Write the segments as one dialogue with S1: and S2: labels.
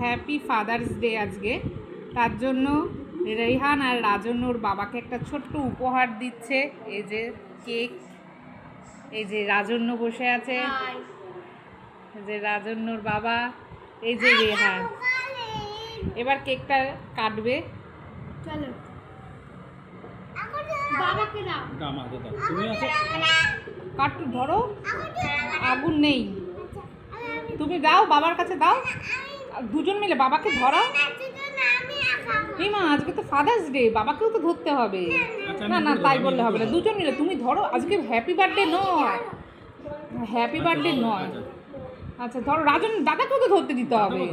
S1: Happy father's day আজকে। তার জন্য রেহান আর রাজন ওর বাবাকে একটা ছোট্ট উপহার দিচ্ছে। এই যে কেক, এই যে রাজন্য বসে আছে, এই যে রাজন্যর বাবা, এই যে রেহান। এবার কেকটা কাটবে।
S2: চলো বাবাকে দাও।
S3: তুমি আছো,
S1: কাটু ধরো, আগুন নেই, তুমি দাও, বাবার কাছে দাও, দুজন মিলে বাবাকে ধরাও। এই মা, আজকে তো ফাদার্স ডে, বাবাকেও তো ধরতে হবে। না না, তাই বললে হবে না, দুজন মিলে তুমি ধরো। আজকে হ্যাপি বার্থডে নয়, হ্যাপি বার্থডে নয়। আচ্ছা ধরো, রাজন দাদাকেও তো ধরতে দিতে হবে।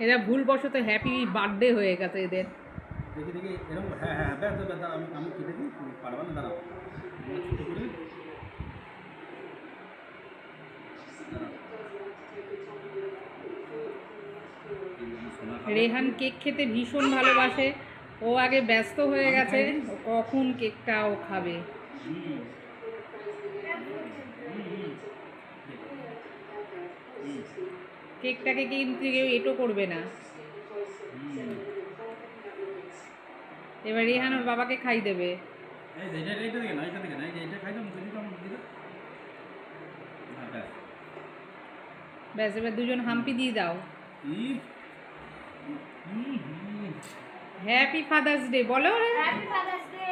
S1: এরা ভুলবশত হ্যাপি বার্থডে হয়ে গেছে এদের।
S3: দেখি দেখি এরকম। হ্যাঁ হ্যাঁ, ব্যাস ব্যাস, আমি কেটে দিই, পারবা না, দাঁড়াও ছোটো করে।
S1: রেহান কেক খেতে ভীষণ ভালোবাসে, ও আগে ব্যস্ত হয়ে গেছে ও কখন কেকটা ও খাবে। কেকটাকে কিন্তু কেউ এটো করবে না। এবার রেহান ওর বাবাকে খাই দেবে। ব্যাস, এবার দুজন হাম্পি দিয়ে দাও। হ্যাপি ফাদার্স ডে বলো।
S2: Happy father's day.